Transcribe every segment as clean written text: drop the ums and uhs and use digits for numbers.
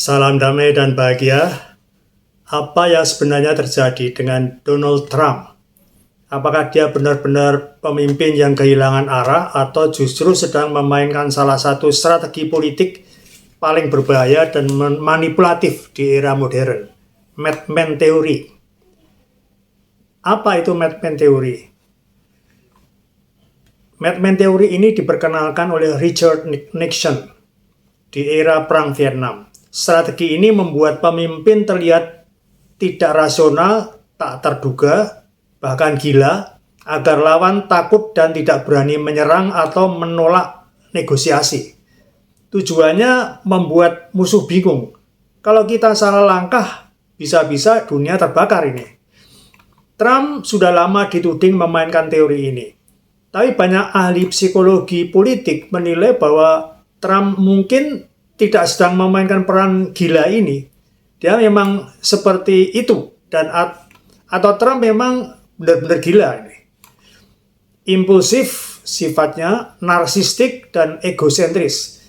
Salam damai dan bahagia. Apa yang sebenarnya terjadi dengan Donald Trump? Apakah dia benar-benar pemimpin yang kehilangan arah atau justru sedang memainkan salah satu strategi politik paling berbahaya dan manipulatif di era modern? Madman Theory. Apa itu Madman Theory? Madman Theory ini diperkenalkan oleh Richard Nixon di era Perang Vietnam. Strategi ini membuat pemimpin terlihat tidak rasional, tak terduga, bahkan gila, agar lawan takut dan tidak berani menyerang atau menolak negosiasi. Tujuannya membuat musuh bingung. Kalau kita salah langkah, bisa-bisa dunia terbakar ini. Trump sudah lama dituding memainkan teori ini. Tapi banyak ahli psikologi politik menilai bahwa Trump mungkin tidak sedang memainkan peran gila ini. Dia memang seperti itu atau Trump memang benar-benar gila ini. Impulsif sifatnya, narsistik dan egosentris.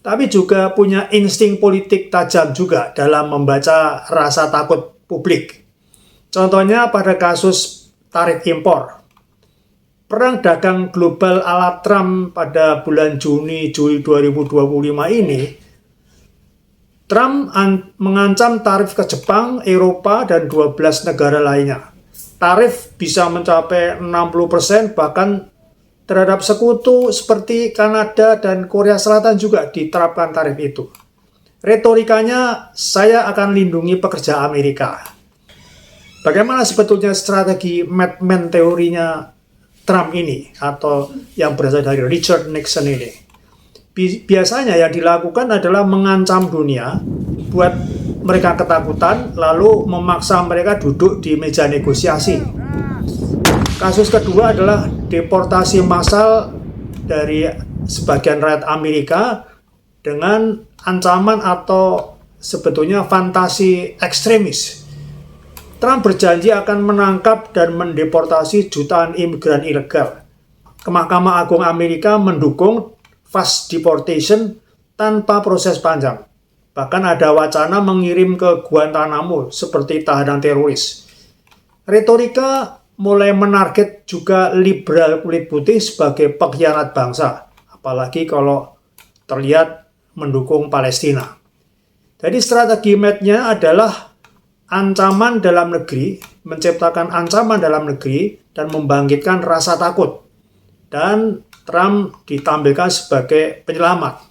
Tapi juga punya insting politik tajam juga dalam membaca rasa takut publik. Contohnya pada kasus tarif impor. Perang dagang global ala Trump pada bulan Juni-Juli 2025 ini, Trump mengancam tarif ke Jepang, Eropa, dan 12 negara lainnya. Tarif bisa mencapai 60%, bahkan terhadap sekutu seperti Kanada dan Korea Selatan juga diterapkan tarif itu. Retorikanya, saya akan lindungi pekerja Amerika. Bagaimana sebetulnya strategi Madman teorinya Trump ini, atau yang berasal dari Richard Nixon ini? Biasanya yang dilakukan adalah mengancam dunia, buat mereka ketakutan, lalu memaksa mereka duduk di meja negosiasi. Kasus kedua adalah deportasi massal dari sebagian rakyat Amerika dengan ancaman atau sebetulnya fantasi ekstremis. Trump berjanji akan menangkap dan mendeportasi jutaan imigran ilegal. Mahkamah Agung Amerika mendukung fast deportation tanpa proses panjang. Bahkan ada wacana mengirim ke Guantanamo seperti tahanan teroris. Retorika mulai menarget juga liberal kulit putih sebagai pengkhianat bangsa, apalagi kalau terlihat mendukung Palestina. Jadi strategi Madnya adalah ancaman dalam negeri, menciptakan ancaman dalam negeri dan membangkitkan rasa takut. Dan Trump ditampilkan sebagai penyelamat.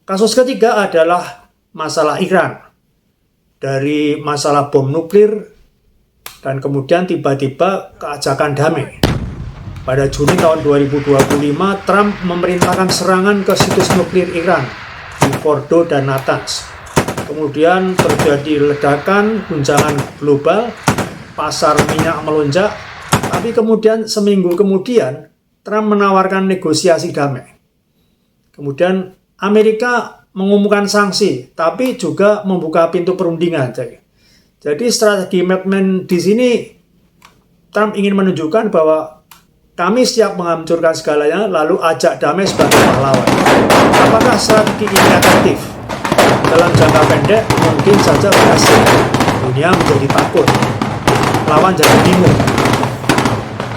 Kasus ketiga adalah masalah Iran. Dari masalah bom nuklir dan kemudian tiba-tiba keajakan damai. Pada Juni tahun 2025, Trump memerintahkan serangan ke situs nuklir Iran di Fordo dan Natanz. Kemudian terjadi ledakan, guncangan global, pasar minyak melonjak, tapi kemudian seminggu kemudian Trump menawarkan negosiasi damai. Kemudian Amerika mengumumkan sanksi, tapi juga membuka pintu perundingan. Jadi strategi Madman di sini, Trump ingin menunjukkan bahwa kami siap menghancurkan segalanya, lalu ajak damai sebagai pahlawan. Apakah strategi ini efektif? Dalam jangka pendek mungkin saja berhasil. Dunia menjadi takut, lawan jadi bingung,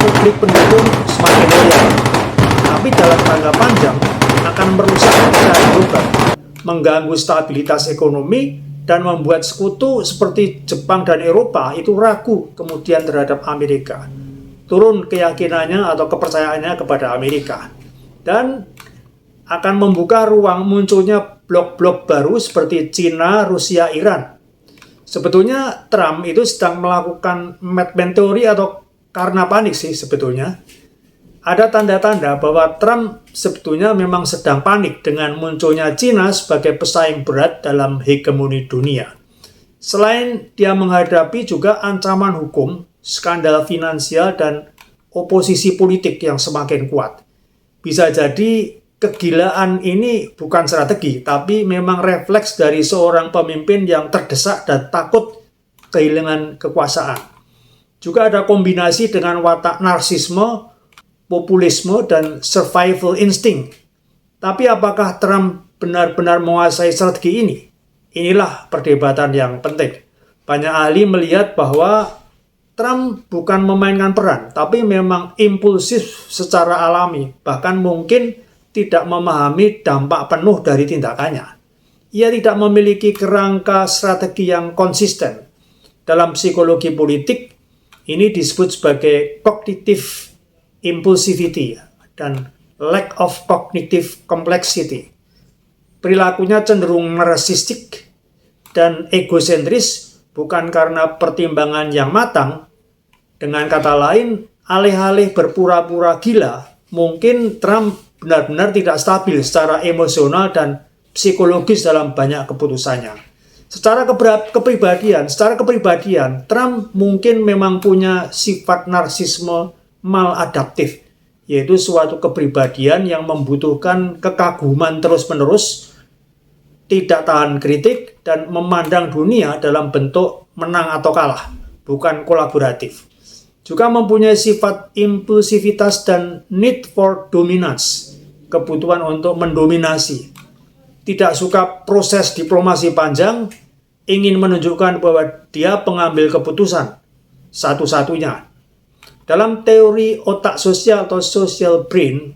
publik pendukung semakin loyal. Tapi dalam jangka panjang akan merusak kepercayaan global, mengganggu stabilitas ekonomi, dan membuat sekutu seperti Jepang dan Eropa itu ragu kemudian terhadap Amerika. Turun keyakinannya atau kepercayaannya kepada Amerika. Dan akan membuka ruang munculnya blok-blok baru seperti Cina, Rusia, Iran. Sebetulnya Trump itu sedang melakukan Madman Theory atau karena panik sih sebetulnya. Ada tanda-tanda bahwa Trump sebetulnya memang sedang panik dengan munculnya Cina sebagai pesaing berat dalam hegemoni dunia. Selain dia menghadapi juga ancaman hukum, skandal finansial, dan oposisi politik yang semakin kuat. Bisa jadi kegilaan ini bukan strategi, tapi memang refleks dari seorang pemimpin yang terdesak dan takut kehilangan kekuasaan. Juga ada kombinasi dengan watak narsisme, populisme, dan survival instinct. Tapi apakah Trump benar-benar menguasai strategi ini? Inilah perdebatan yang penting. Banyak ahli melihat bahwa Trump bukan memainkan peran, tapi memang impulsif secara alami, bahkan mungkin tidak memahami dampak penuh dari tindakannya. Ia tidak memiliki kerangka strategi yang konsisten. Dalam psikologi politik, ini disebut sebagai cognitive impulsivity dan lack of cognitive complexity. Perilakunya cenderung narsistik dan egosentris bukan karena pertimbangan yang matang. Dengan kata lain, alih-alih berpura-pura gila, mungkin Trump benar-benar tidak stabil secara emosional dan psikologis dalam banyak keputusannya. Secara kepribadian, Trump mungkin memang punya sifat narsisme maladaptif, yaitu suatu kepribadian yang membutuhkan kekaguman terus-menerus, tidak tahan kritik, dan memandang dunia dalam bentuk menang atau kalah, bukan kolaboratif. Juga mempunyai sifat impulsivitas dan need for dominance, kebutuhan untuk mendominasi. Tidak suka proses diplomasi panjang, ingin menunjukkan bahwa dia pengambil keputusan satu-satunya. Dalam teori otak sosial atau social brain,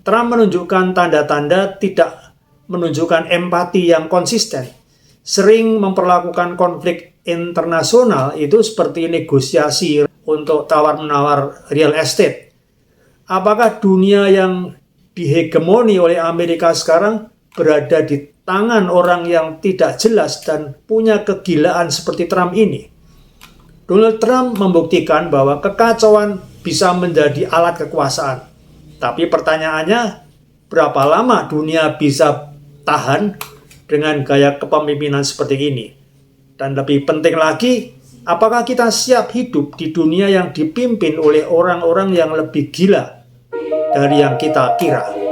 Trump menunjukkan tanda-tanda tidak menunjukkan empati yang konsisten, sering memperlakukan konflik internasional itu seperti negosiasi untuk tawar-menawar real estate. Apakah dunia yang dihegemoni oleh Amerika sekarang berada di tangan orang yang tidak jelas dan punya kegilaan seperti Trump ini? Donald Trump membuktikan bahwa kekacauan bisa menjadi alat kekuasaan. Tapi pertanyaannya, berapa lama dunia bisa tahan dengan gaya kepemimpinan seperti ini? Dan lebih penting lagi, apakah kita siap hidup di dunia yang dipimpin oleh orang-orang yang lebih gila dari yang kita kira?